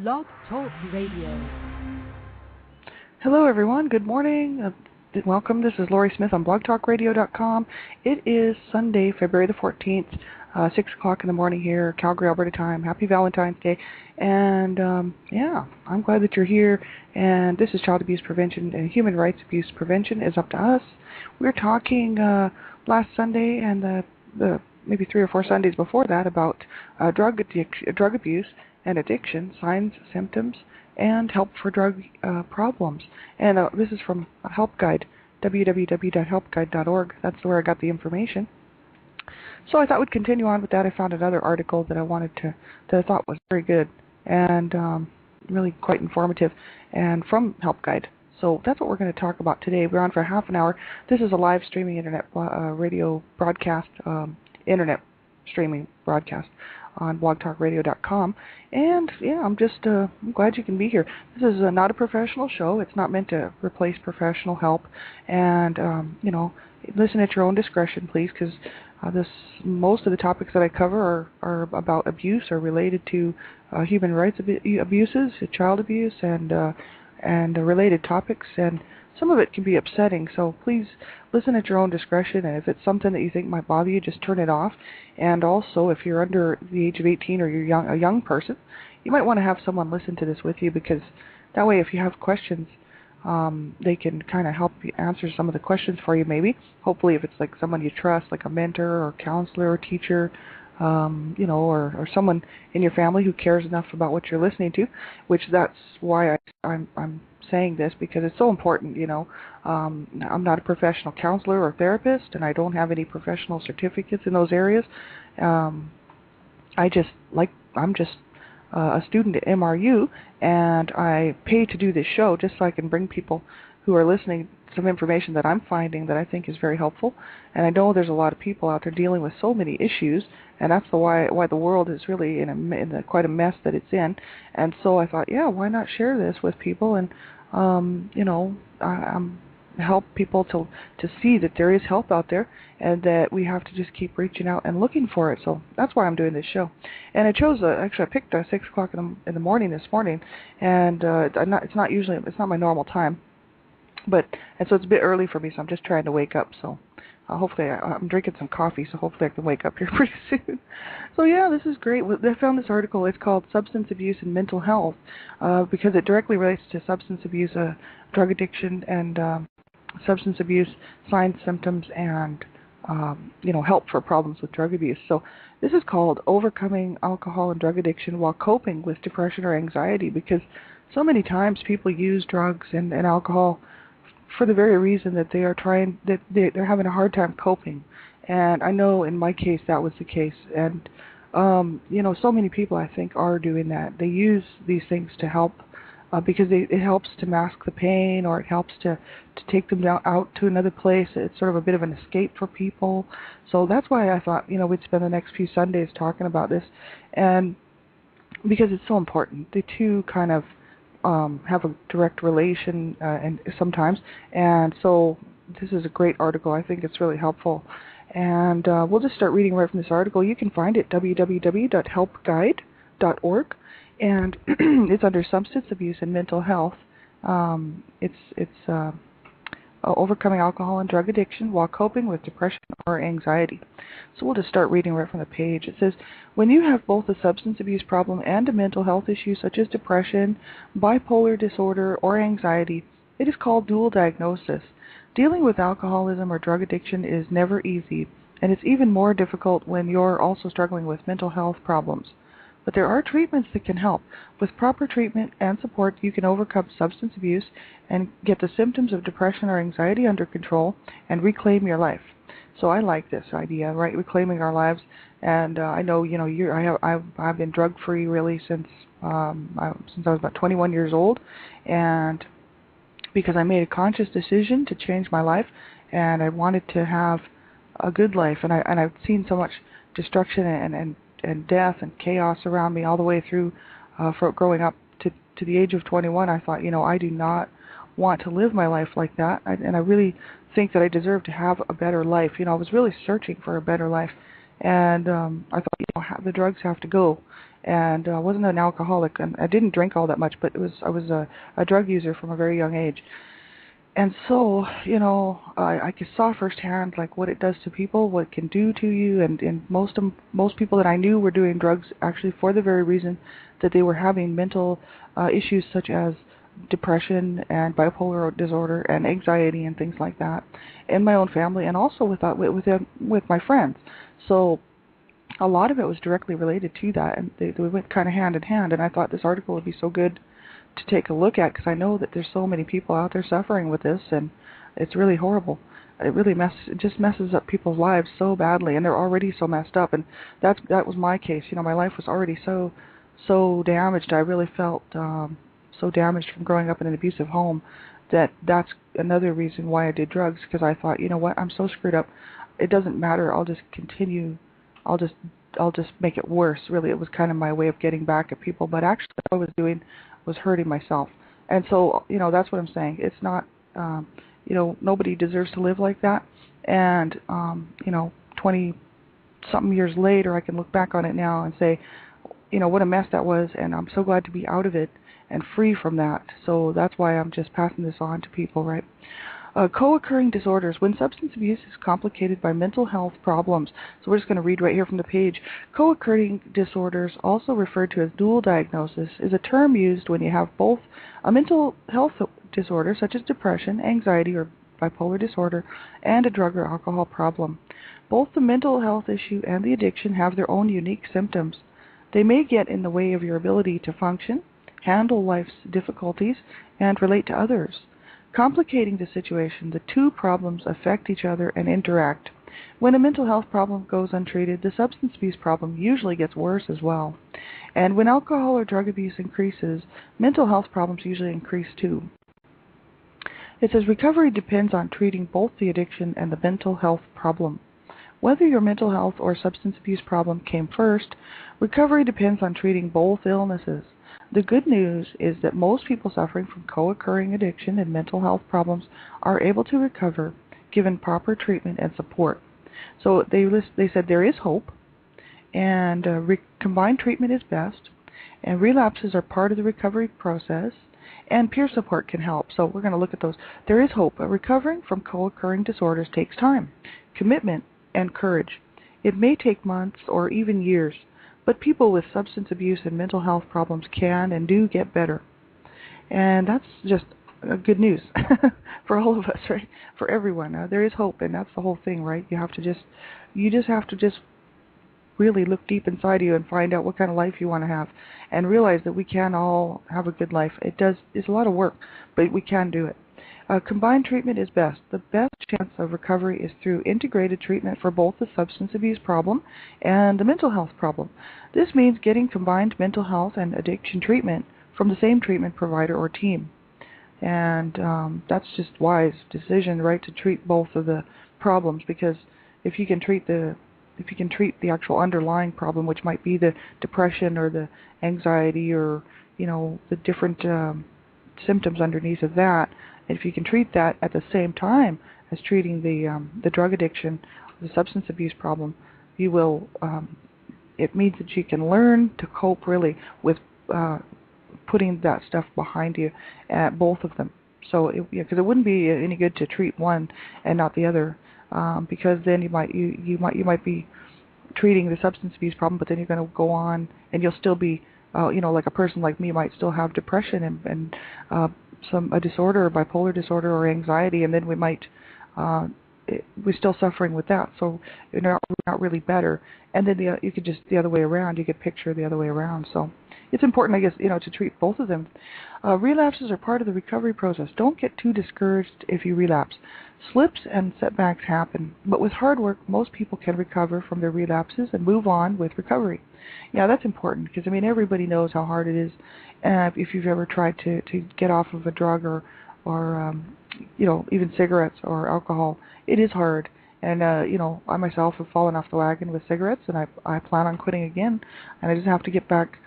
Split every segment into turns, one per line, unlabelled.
Blog Talk Radio.
Hello, everyone. Good morning. Welcome. This is Lori Smith on blogtalkradio.com. It is Sunday, February the 14th, 6 o'clock in the morning here, Calgary, Alberta time. Happy Valentine's Day. And, I'm glad that you're here. And this is Child Abuse Prevention and Human Rights Abuse Prevention is up to us. We were talking last Sunday and the maybe 3 or 4 Sundays before that about drug abuse and addiction, signs, symptoms, and help for drug problems. And this is from Help Guide, www.helpguide.org. That's where I got the information. So I thought we'd continue on with that. I found another article that I thought was very good and really quite informative, and from Help Guide. So that's what we're going to talk about today. We're on for half an hour. This is a live streaming internet radio broadcast, internet streaming broadcast on blogtalkradio.com. And I'm glad you can be here. This is not a professional show. It's not meant to replace professional help. And listen at your own discretion, please, because most of the topics that I cover are about abuse or related to human rights abuses, child abuse, and related topics. And some of it can be upsetting, so please listen at your own discretion, and if it's something that you think might bother you, just turn it off. And also, if you're under the age of 18 or you're a young person, you might want to have someone listen to this with you, because that way if you have questions, they can kind of help you answer some of the questions for you maybe. Hopefully if it's like someone you trust, like a mentor or counselor or teacher, or someone in your family who cares enough about what you're listening to, which that's why I'm saying this, because it's so important. I'm not a professional counselor or therapist, and I don't have any professional certificates in those areas. I'm just a student at MRU, and I pay to do this show just so I can bring people who are listening some information that I'm finding that I think is very helpful. And I know there's a lot of people out there dealing with so many issues, and that's why the world is really in quite a mess that it's in. And so I thought, why not share this with people and help people to see that there is help out there, and that we have to just keep reaching out and looking for it. So that's why I'm doing this show. And I chose I picked 6 o'clock in the morning this morning, and it's not my normal time. And so it's a bit early for me, so I'm just trying to wake up. So hopefully I'm drinking some coffee, so hopefully I can wake up here pretty soon. So this is great. I found this article. It's called Substance Abuse and Mental Health, because it directly relates to substance abuse, drug addiction, and substance abuse, signs, symptoms, and help for problems with drug abuse. So this is called Overcoming Alcohol and Drug Addiction While Coping with Depression or Anxiety, because so many times people use drugs and alcohol for the very reason that they're having a hard time coping. And I know in my case that was the case. And so many people I think are doing that. They use these things to help because it helps to mask the pain, or it helps to take them out to another place. It's sort of a bit of an escape for people. So that's why I thought we'd spend the next few Sundays talking about this, and because it's so important. The two kind of have a direct relation and sometimes, and so this is a great article. I think it's really helpful, and we'll just start reading right from this article. You can find it www.helpguide.org, and it's under Substance Abuse and Mental Health. It's Overcoming Alcohol and Drug Addiction While Coping with Depression or Anxiety. So we'll just start reading right from the page. It says, when you have both a substance abuse problem and a mental health issue such as depression, bipolar disorder, or anxiety, it is called dual diagnosis. Dealing with alcoholism or drug addiction is never easy, and it's even more difficult when you're also struggling with mental health problems. But there are treatments that can help. With proper treatment and support, you can overcome substance abuse and get the symptoms of depression or anxiety under control and reclaim your life. So I like this idea, right? Reclaiming our lives. And I know, I've been drug-free really since I was about 21 years old, and because I made a conscious decision to change my life, and I wanted to have a good life, and I've seen so much destruction and death and chaos around me all the way through for growing up to the age of 21. I thought, I do not want to live my life like that, and I really think that I deserve to have a better life. I was really searching for a better life, and I thought, the drugs have to go. and I wasn't an alcoholic, and I didn't drink all that much, but I was a drug user from a very young age. And so, I just saw firsthand like what it does to people, what it can do to you, and most people that I knew were doing drugs actually for the very reason that they were having mental issues such as depression and bipolar disorder and anxiety and things like that in my own family, and also with my friends. So a lot of it was directly related to that, and they went kind of hand in hand. And I thought this article would be so good to take a look at, because I know that there's so many people out there suffering with this, and it's really horrible. It just messes up people's lives so badly, and they're already so messed up. And that was my case. My life was already so damaged. I really felt so damaged from growing up in an abusive home that's another reason why I did drugs, because I thought, you know what, I'm so screwed up. It doesn't matter. I'll just continue. I'll just make it worse. Really, it was kind of my way of getting back at people, but actually what I was doing was hurting myself. And so, that's what I'm saying. It's not, nobody deserves to live like that. And, 20-something years later, I can look back on it now and say, what a mess that was, and I'm so glad to be out of it and free from that. So that's why I'm just passing this on to people, right? Co-occurring disorders. When substance abuse is complicated by mental health problems, so we're just going to read right here from the page. Co-occurring disorders, also referred to as dual diagnosis, is a term used when you have both a mental health disorder, such as depression, anxiety, or bipolar disorder, and a drug or alcohol problem. Both the mental health issue and the addiction have their own unique symptoms. They may get in the way of your ability to function, handle life's difficulties, and relate to others. Complicating the situation, the two problems affect each other and interact. When a mental health problem goes untreated, the substance abuse problem usually gets worse as well. And when alcohol or drug abuse increases, mental health problems usually increase too. It says recovery depends on treating both the addiction and the mental health problem. Whether your mental health or substance abuse problem came first, recovery depends on treating both illnesses. The good news is that most people suffering from co-occurring addiction and mental health problems are able to recover given proper treatment and support. So they said there is hope, and combined treatment is best, and relapses are part of the recovery process, and peer support can help. So we're going to look at those. There is hope, but recovering from co-occurring disorders takes time, commitment, and courage. It may take months or even years, but people with substance abuse and mental health problems can and do get better. And that's just good news for all of us, right? For everyone. There is hope, and that's the whole thing, right? You just have to really look deep inside you and find out what kind of life you want to have, and realize that we can all have a good life. It's a lot of work, but we can do it. Combined treatment is best. The best chance of recovery is through integrated treatment for both the substance abuse problem and the mental health problem. This means getting combined mental health and addiction treatment from the same treatment provider or team. And that's just wise decision, right, to treat both of the problems, because if you can treat the actual underlying problem, which might be the depression or the anxiety or the different symptoms underneath of that, if you can treat that at the same time as treating the drug addiction, the substance abuse problem, you will. It means that you can learn to cope really with putting that stuff behind you at both of them. So, because it wouldn't be any good to treat one and not the other, because then you might be treating the substance abuse problem, but then you're going to go on and you'll still be, like a person like me might still have depression and a disorder, bipolar disorder, or anxiety, and then we're still suffering with that. So we're not really better. And then you could just the other way around. You could picture the other way around. So it's important, I guess, to treat both of them. Relapses are part of the recovery process. Don't get too discouraged if you relapse. Slips and setbacks happen, but with hard work, most people can recover from their relapses and move on with recovery. Yeah, that's important, because everybody knows how hard it is. If you've ever tried to get off of a drug or even cigarettes or alcohol, it is hard. And I myself have fallen off the wagon with cigarettes, and I plan on quitting again. And I just have to get back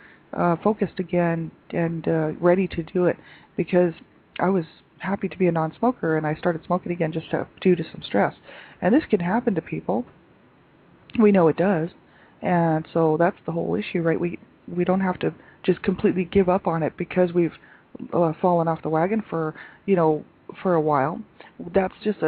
focused again and ready to do it, because I was happy to be a non-smoker, and I started smoking again just due to some stress. And this can happen to people. We know it does. And so that's the whole issue, right? we don't have to just completely give up on it because we've fallen off the wagon for for a while. That's just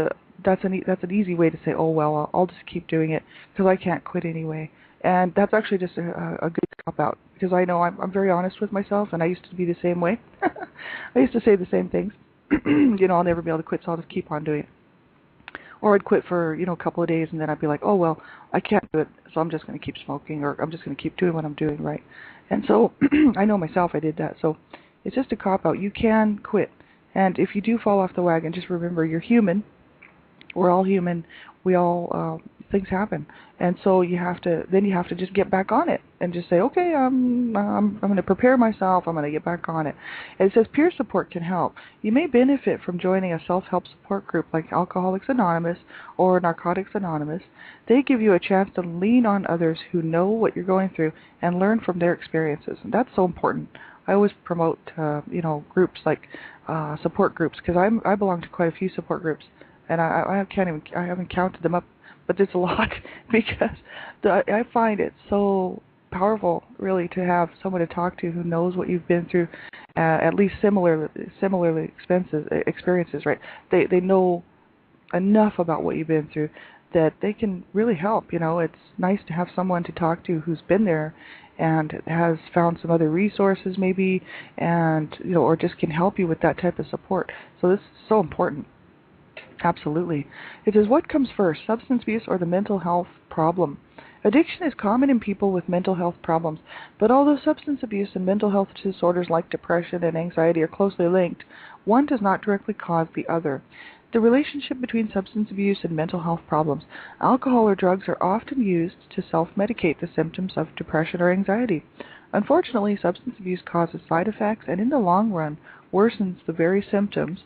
that's an easy way to say, oh well, I'll just keep doing it because I can't quit anyway. And that's actually just a good cop out, because I know I'm very honest with myself, and I used to be the same way. I used to say the same things. I'll never be able to quit, so I'll just keep on doing it. Or I'd quit for a couple of days, and then I'd be like, oh well, I can't do it, so I'm just going to keep smoking, or I'm just going to keep doing what I'm doing, right? And so I know myself, I did that. So it's just a cop out. You can quit, and if you do fall off the wagon, just remember you're human. We're all human. We all things happen, and so you have to just get back on it and just say, okay, I'm going to prepare myself. I'm going to get back on it. And it says peer support can help. You may benefit from joining a self-help support group like Alcoholics Anonymous or Narcotics Anonymous. They give you a chance to lean on others who know what you're going through and learn from their experiences, and that's so important. I always promote groups like support groups, because I belong to quite a few support groups. And I haven't counted them up, but there's a lot, because I find it so powerful, really, to have someone to talk to who knows what you've been through, at least similarly experiences, right? They know enough about what you've been through that they can really help. It's nice to have someone to talk to who's been there and has found some other resources maybe, and or just can help you with that type of support. So this is so important. Absolutely. It says, what comes first, substance abuse or the mental health problem? Addiction is common in people with mental health problems, but although substance abuse and mental health disorders like depression and anxiety are closely linked, one does not directly cause the other. The relationship between substance abuse and mental health problems. Alcohol or drugs are often used to self-medicate the symptoms of depression or anxiety. Unfortunately, substance abuse causes side effects and in the long run worsens the very symptoms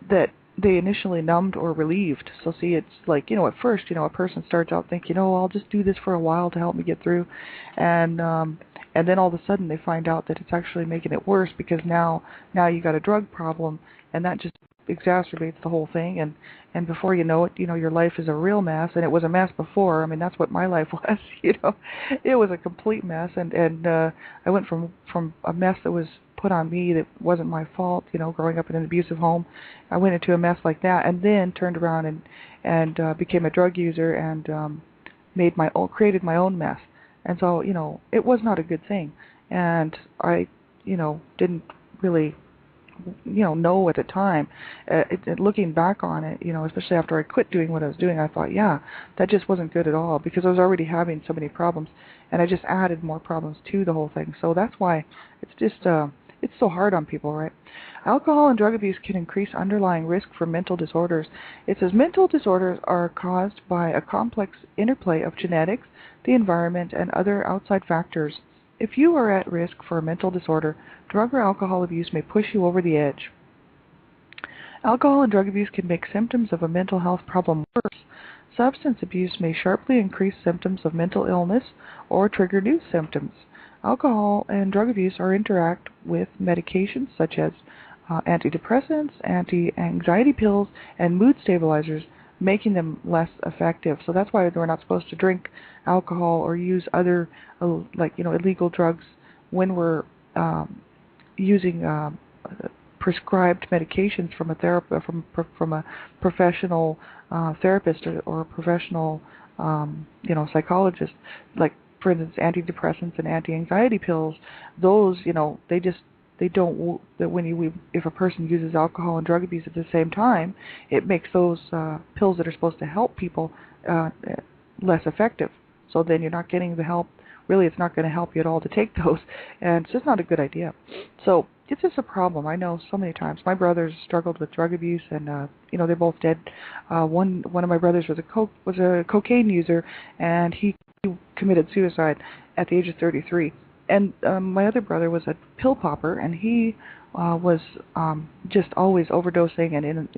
that they initially numbed or relieved. So see, it's like, at first, a person starts out thinking, I'll just do this for a while to help me get through. And then all of a sudden they find out that it's actually making it worse, because now you got a drug problem, and that just exacerbates the whole thing. And before you know it, your life is a real mess, and it was a mess before. I mean, that's what my life was, It was a complete mess, and I went from a mess that was put on me that wasn't my fault, growing up in an abusive home. I went into a mess like that, and then turned around and became a drug user and created my own mess. And so, it was not a good thing. And I, didn't really, know at the time. Looking back on it, especially after I quit doing what I was doing, I thought, yeah, that just wasn't good at all, because I was already having so many problems, and I just added more problems to the whole thing. So that's why it's just it's so hard on people, right? Alcohol and drug abuse can increase underlying risk for mental disorders. It says mental disorders are caused by a complex interplay of genetics, the environment, and other outside factors. If you are at risk for a mental disorder, drug or alcohol abuse may push you over the edge. Alcohol and drug abuse can make symptoms of a mental health problem worse. Substance abuse may sharply increase symptoms of mental illness or trigger new symptoms. Alcohol and drug abuse interact with medications such as antidepressants, anti-anxiety pills, and mood stabilizers, making them less effective. So that's why we're not supposed to drink alcohol or use other illegal drugs when we're using prescribed medications from a professional therapist or a professional psychologist. Like, for instance, antidepressants and anti-anxiety pills. Those, they don't. If a person uses alcohol and drug abuse at the same time, it makes those pills that are supposed to help people less effective. So then you're not getting the help. Really, it's not going to help you at all to take those, and it's just not a good idea. So it's just a problem. I know so many times. My brothers struggled with drug abuse, and they're both dead. One of my brothers was a cocaine user, and he committed suicide at the age of 33. And my other brother was a pill popper, and he was just always overdosing, and it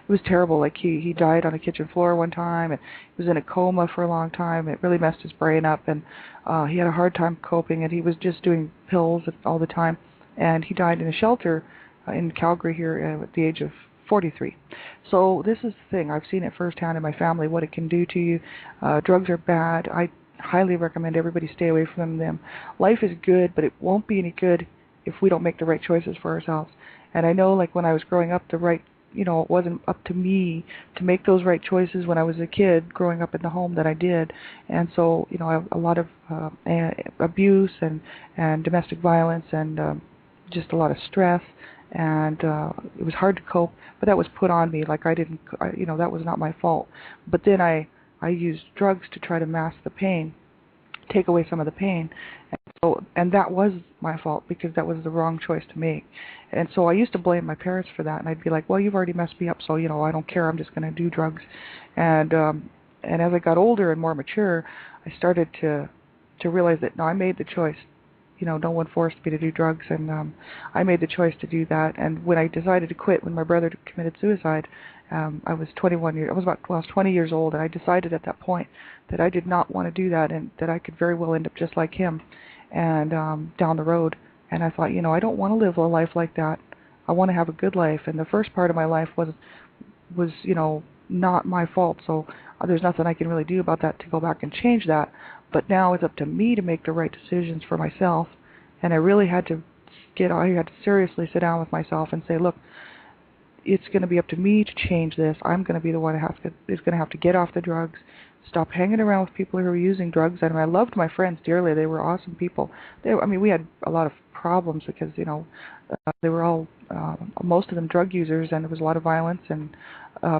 was terrible. Like, he died on a kitchen floor one time, and he was in a coma for a long time. It really messed his brain up, and he had a hard time coping, and he was just doing pills all the time. And he died in a shelter in Calgary here at the age of 43. So this is the thing. I've seen it firsthand in my family, what it can do to you. Drugs are bad. highly recommend everybody stay away from them. Life is good, but it won't be any good if we don't make the right choices for ourselves. And I know, like, when I was growing up, it wasn't up to me to make those right choices when I was a kid growing up in the home that I did. And so, a lot of abuse and domestic violence and just a lot of stress, and it was hard to cope, but that was put on me. Like, that was not my fault. But then I used drugs to try to mask the pain, take away some of the pain, and that was my fault because that was the wrong choice to make. And so I used to blame my parents for that, and I'd be like, well, you've already messed me up, so I don't care, I'm just going to do drugs. And as I got older and more mature, I started to realize that no, I made the choice. No one forced me to do drugs, and I made the choice to do that. And when I decided to quit, when my brother committed suicide, I was 20 years old, and I decided at that point that I did not want to do that, and that I could very well end up just like him, and down the road. And I thought, I don't want to live a life like that. I want to have a good life. And the first part of my life was not my fault, so there's nothing I can really do about that to go back and change that. But now it's up to me to make the right decisions for myself, and I really had to seriously sit down with myself and say, look, it's going to be up to me to change this. I'm going to be the one who's going to have to get off the drugs, stop hanging around with people who are using drugs. And I loved my friends dearly. They were awesome people. We had a lot of problems because, they were all, most of them drug users, and there was a lot of violence and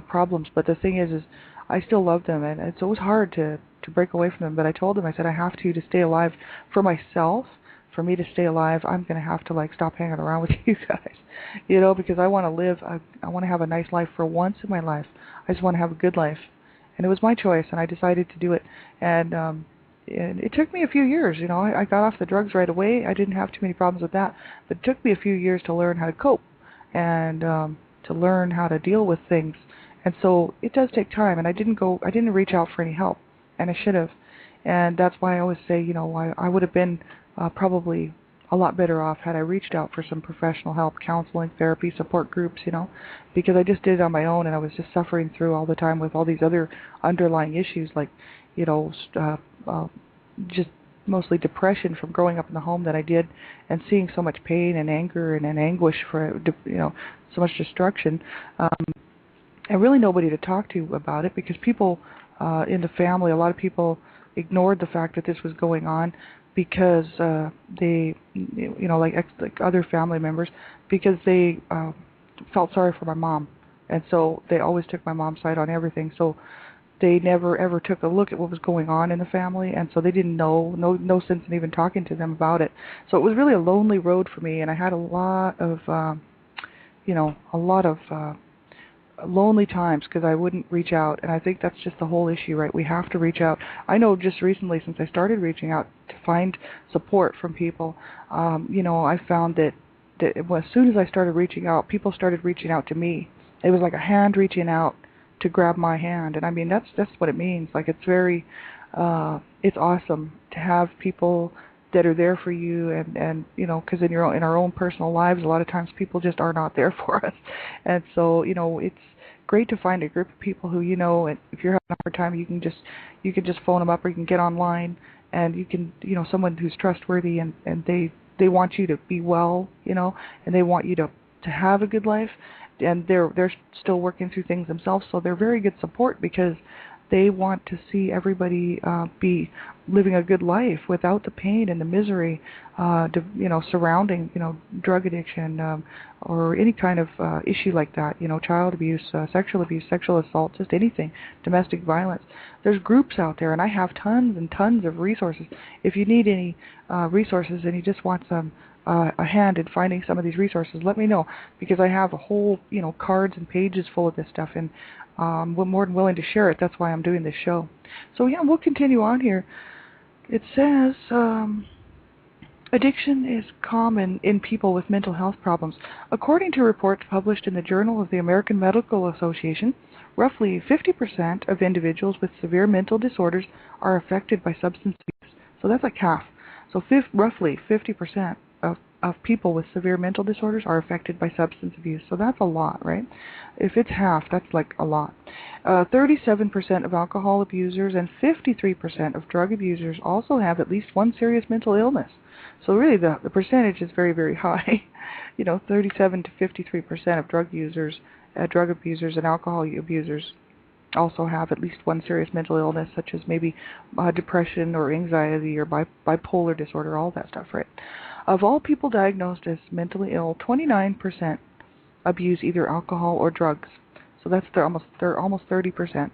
problems. But the thing is I still loved them, and it's always hard to break away from them. But I told them, I said, I have to stay alive for myself. For me to stay alive, I'm going to have to stop hanging around with you guys, because I want to live. I want to have a nice life for once in my life. I just want to have a good life, and it was my choice, and I decided to do it. And it took me a few years. I got off the drugs right away. I didn't have too many problems with that, but it took me a few years to learn how to cope and to learn how to deal with things. And so it does take time, and I didn't reach out for any help, and I should have. And that's why I always say, I would have been probably a lot better off had I reached out for some professional help, counseling, therapy, support groups, because I just did it on my own, and I was just suffering through all the time with all these other underlying issues, like, just mostly depression from growing up in the home that I did, and seeing so much pain and anger and anguish for, so much destruction. And really nobody to talk to about it, because people in the family, a lot of people ignored the fact that this was going on, because they, like other family members, because they felt sorry for my mom, and so they always took my mom's side on everything. So they never ever took a look at what was going on in the family, and so they didn't know, no sense in even talking to them about it. So it was really a lonely road for me, and I had a lot of, lonely times because I wouldn't reach out, and I think that's just the whole issue, right? We have to reach out. I know just recently, since I started reaching out to find support from people, I found that as soon as I started reaching out, people started reaching out to me. It was like a hand reaching out to grab my hand, and that's what it means. Like, it's very, it's awesome to have people that are there for you, and because in our own personal lives, a lot of times people just are not there for us, and so it's great to find a group of people who and if you're having a hard time, you can just phone them up, or you can get online, and you can someone who's trustworthy, and they want you to be well, and they want you to have a good life, and they're still working through things themselves, so they're very good support because they want to see everybody be living a good life without the pain and the misery, surrounding, drug addiction or any kind of issue like that, child abuse, sexual assault, just anything, domestic violence. There's groups out there, and I have tons and tons of resources. If you need any resources and you just want some a hand in finding some of these resources, let me know, because I have a whole, cards and pages full of this stuff, and we're more than willing to share it. That's why I'm doing this show. So yeah, we'll continue on here. It says, addiction is common in people with mental health problems. According to reports published in the Journal of the American Medical Association, roughly 50% of individuals with severe mental disorders are affected by substance abuse. So that's like half. So roughly 50% of of people with severe mental disorders are affected by substance abuse. So that's a lot, right? If it's half, that's like a lot. 37% of alcohol abusers and 53% of drug abusers also have at least one serious mental illness. So really the percentage is very, very high. 37 to 53% of drug abusers and alcohol abusers also have at least one serious mental illness, such as maybe depression or anxiety or bipolar disorder, all that stuff, right? Of all people diagnosed as mentally ill, 29% abuse either alcohol or drugs. So they're almost 30%.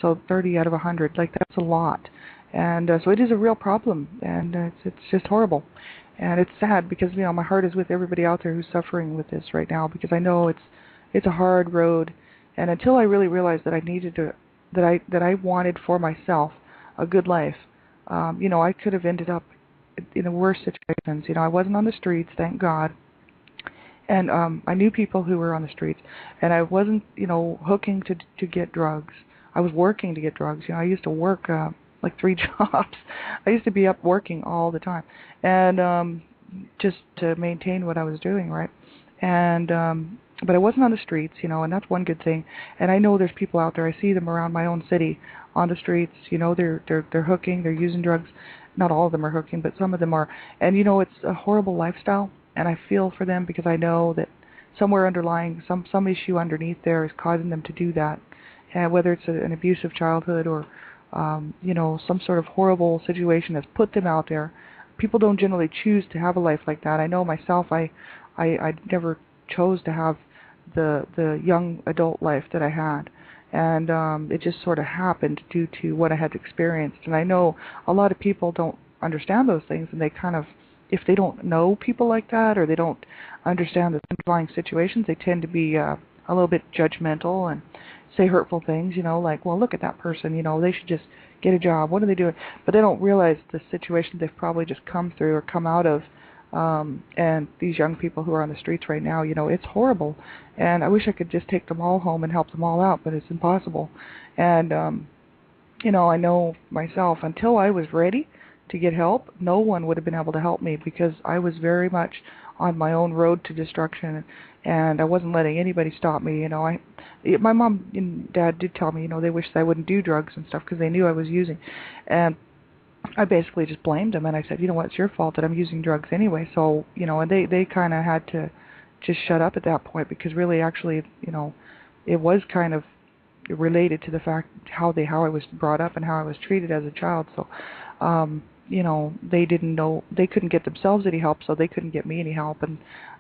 So 30 out of 100, like that's a lot. And so it is a real problem, and it's just horrible. And it's sad because my heart is with everybody out there who's suffering with this right now, because I know it's a hard road. And until I really realized that that I wanted for myself a good life, I could have ended up in the worst situations. I wasn't on the streets, thank God. And I knew people who were on the streets, and I wasn't, hooking to get drugs. I was working to get drugs. I used to work like 3 jobs. I used to be up working all the time, and just to maintain what I was doing, right? And but I wasn't on the streets, and that's one good thing. And I know there's people out there. I see them around my own city on the streets. They're hooking, they're using drugs. Not all of them are hooking, but some of them are. And it's a horrible lifestyle. And I feel for them because I know that somewhere underlying, some issue underneath there is causing them to do that. And whether it's an abusive childhood or, some sort of horrible situation that's put them out there. People don't generally choose to have a life like that. I know myself, I never chose to have the young adult life that I had. And it just sort of happened due to what I had experienced. And I know a lot of people don't understand those things, and they kind of, if they don't know people like that or they don't understand the underlying situations, they tend to be a little bit judgmental and say hurtful things, like, well, look at that person, they should just get a job. What are they doing? But they don't realize the situation they've probably just come through or come out of. And these young people who are on the streets right now, it's horrible. And I wish I could just take them all home and help them all out, but it's impossible. And, I know myself, until I was ready to get help, no one would have been able to help me because I was very much on my own road to destruction, and I wasn't letting anybody stop me. My mom and dad did tell me, they wished I wouldn't do drugs and stuff because they knew I was using, and I basically just blamed them, and I said, it's your fault that I'm using drugs anyway. So, and they kind of had to just shut up at that point because really, actually, it was kind of related to the fact how I was brought up and how I was treated as a child. So, they didn't know, they couldn't get themselves any help, so they couldn't get me any help, and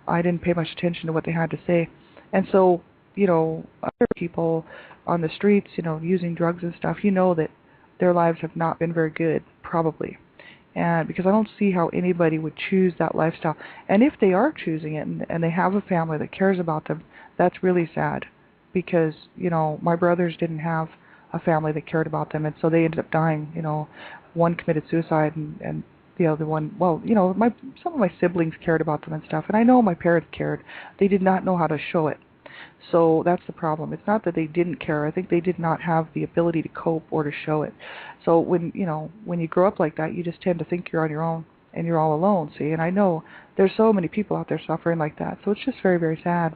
I didn't pay much attention to what they had to say. And so, other people on the streets, using drugs and stuff, that their lives have not been very good, probably. And because I don't see how anybody would choose that lifestyle. And if they are choosing it and they have a family that cares about them, that's really sad. Because, my brothers didn't have a family that cared about them, and so they ended up dying. One committed suicide, and the other one, well, some of my siblings cared about them and stuff, and I know my parents cared. They did not know how to show it. So that's the problem. It's not that they didn't care. I think they did not have the ability to cope or to show it. So when you grow up like that, you just tend to think you're on your own and you're all alone, see? And I know there's so many people out there suffering like that. So it's just very, very sad.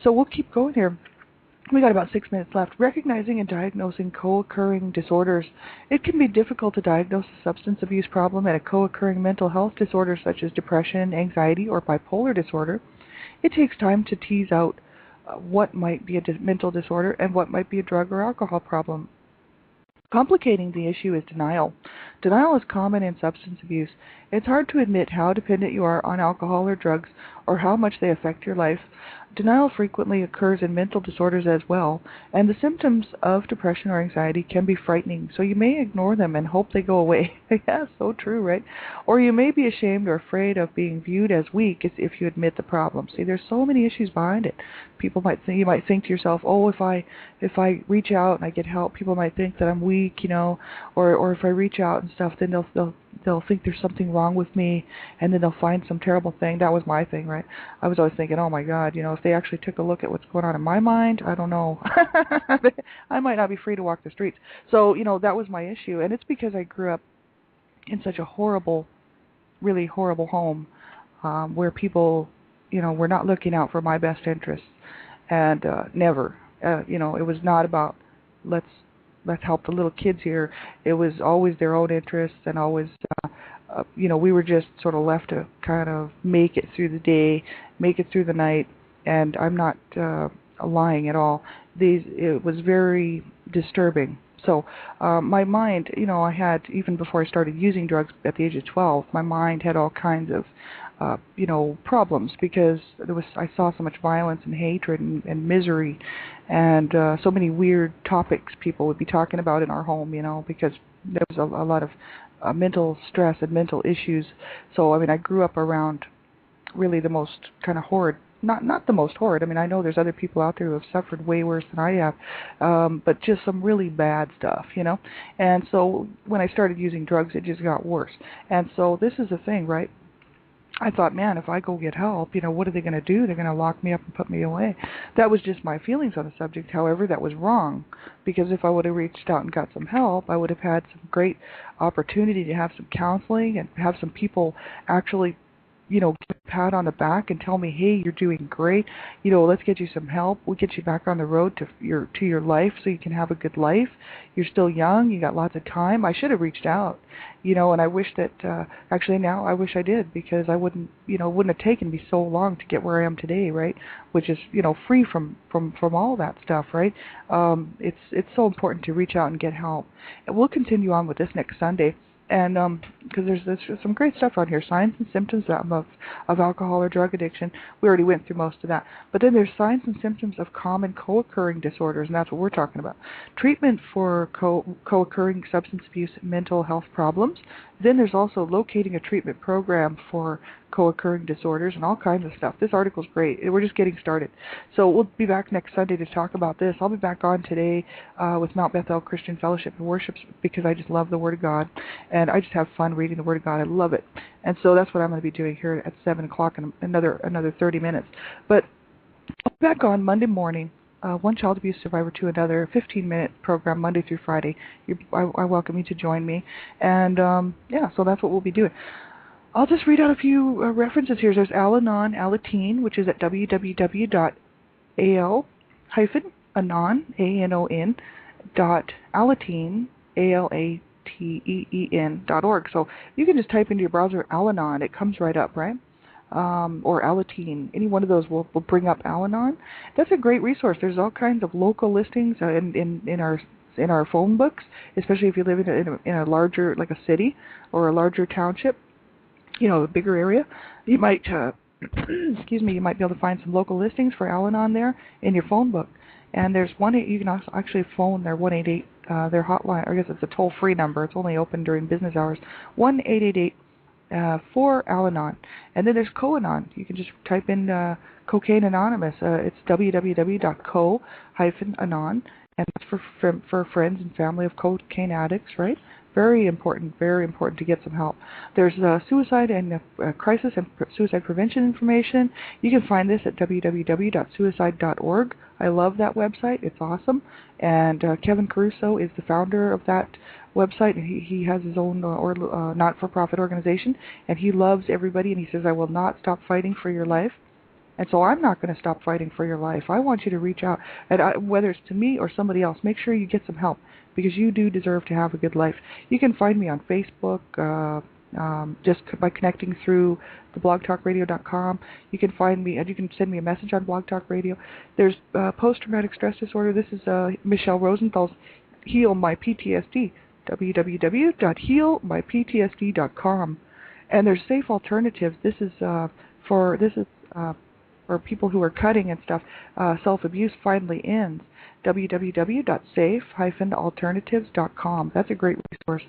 So we'll keep going here. We got about 6 minutes left. Recognizing and diagnosing co-occurring disorders. It can be difficult to diagnose a substance abuse problem and a co-occurring mental health disorder such as depression, anxiety, or bipolar disorder. It takes time to tease out what might be a mental disorder and what might be a drug or alcohol problem. Complicating the issue is denial. Denial is common in substance abuse. It's hard to admit how dependent you are on alcohol or drugs or how much they affect your life. Denial frequently occurs in mental disorders as well, and the symptoms of depression or anxiety can be frightening, so you may ignore them and hope they go away. Yeah, so true, right? Or you may be ashamed or afraid of being viewed as weak if you admit the problem. See, there's so many issues behind it. You might think to yourself, oh, if I reach out and I get help, people might think that I'm weak, or if I reach out and stuff, then they'll think there's something wrong with me, and then they'll find some terrible thing. That was my thing, right? I was always thinking, oh my God, if they actually took a look at what's going on in my mind, I don't know. I might not be free to walk the streets. So, that was my issue, and it's because I grew up in such a horrible, really horrible home. where people, were not looking out for my best interests, and never. It was not about let's let's help the little kids here. It was always their own interests, and always, we were just sort of left to kind of make it through the day, make it through the night, and I'm not lying at all. It was very disturbing. So my mind, I had, even before I started using drugs at the age of 12, my mind had all kinds of, problems, because I saw so much violence and hatred and misery, and so many weird topics people would be talking about in our home, because there was a lot of mental stress and mental issues. So, I grew up around really the most kind of horrid, not the most horrid. I know there's other people out there who have suffered way worse than I have, but just some really bad stuff, And so when I started using drugs, it just got worse. And so this is the thing, right? I thought, man, if I go get help, what are they going to do? They're going to lock me up and put me away. That was just my feelings on the subject. However, that was wrong, because if I would have reached out and got some help, I would have had some great opportunity to have some counseling and have some people actually, give a pat on the back and tell me, hey, you're doing great. Let's get you some help. We'll get you back on the road to your life so you can have a good life. You're still young. You got lots of time. I should have reached out, and I wish that, actually now I wish I did, because I wouldn't have taken me so long to get where I am today, right? Which is, free from all that stuff, right? It's so important to reach out and get help. And we'll continue on with this next Sunday. And because there's some great stuff on here, signs and symptoms of alcohol or drug addiction. We already went through most of that. But then there's signs and symptoms of common co-occurring disorders, and that's what we're talking about. Treatment for co-occurring substance abuse and mental health problems. Then there's also locating a treatment program for co-occurring disorders and all kinds of stuff. This article's great. We're just getting started. So we'll be back next Sunday to talk about this. I'll be back on today with Mount Bethel Christian Fellowship and Worship, because I just love the Word of God, and I just have fun reading the Word of God. I love it. And so that's what I'm going to be doing here at 7 o'clock in another 30 minutes. But I'll be back on Monday morning. One child abuse survivor to another, 15-minute program Monday through Friday. I welcome you to join me. And, so that's what we'll be doing. I'll just read out a few references here. There's Al-Anon, Alateen, which is at www.al-anon.alateen, ALATEEN.org. So you can just type into your browser Al-Anon. It comes right up, right? Or Alateen. Any one of those will bring up Al-Anon. That's a great resource. There's all kinds of local listings in our phone books, especially if you live in a larger, like a city or a larger township, a bigger area. You might, you might be able to find some local listings for Al-Anon there in your phone book. And there's you can also actually phone their 188, their hotline. I guess it's a toll-free number. It's only open during business hours. 1-888 for Al-Anon. And then there's Co-Anon. You can just type in Cocaine Anonymous. It's www.co-anon, and that's for friends and family of cocaine addicts, right? Very important to get some help. There's suicide and crisis and suicide prevention information. You can find this at www.suicide.org. I love that website. It's awesome. And Kevin Caruso is the founder of that website, and he has his own not-for-profit organization, and he loves everybody, and he says, I will not stop fighting for your life. And so I'm not going to stop fighting for your life. I want you to reach out, and whether it's to me or somebody else, make sure you get some help, because you do deserve to have a good life. You can find me on Facebook just by connecting through the blogtalkradio.com. You can find me, and you can send me a message on Blog Talk Radio. There's post-traumatic stress disorder. This is Michelle Rosenthal's Heal My PTSD, www.healmyptsd.com. And there's safe alternatives. This is for people who are cutting and stuff. Self-abuse finally ends. www.safe-alternatives.com. That's a great resource.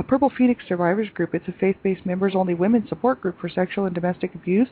Purple Phoenix Survivors Group. It's a faith-based members-only women's support group for sexual and domestic abuse.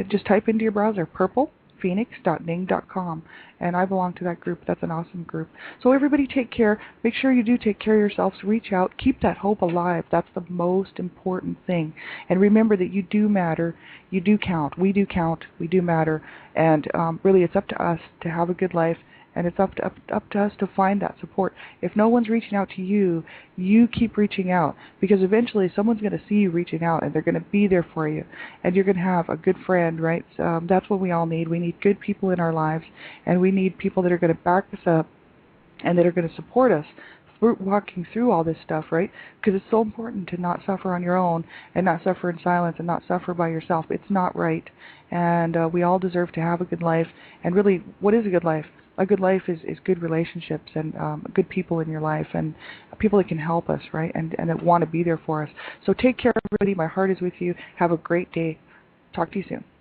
Just type into your browser purplephoenix.ning.com, and I belong to that group. That's an awesome group. So everybody take care. Make sure you do take care of yourselves. Reach out. Keep that hope alive. That's the most important thing. And remember that you do matter. You do count. We do count. We do matter. And really, it's up to us to have a good life and it's up to us to find that support. If no one's reaching out to you, you keep reaching out, because eventually someone's going to see you reaching out, and they're going to be there for you, and you're going to have a good friend, right? That's what we all need. We need good people in our lives, and we need people that are going to back us up and that are going to support us walking through all this stuff, right? Because it's so important to not suffer on your own and not suffer in silence and not suffer by yourself. It's not right. And we all deserve to have a good life. And really, what is a good life? A good life is good relationships and good people in your life and people that can help us, right? And that want to be there for us. So take care, everybody. My heart is with you. Have a great day. Talk to you soon.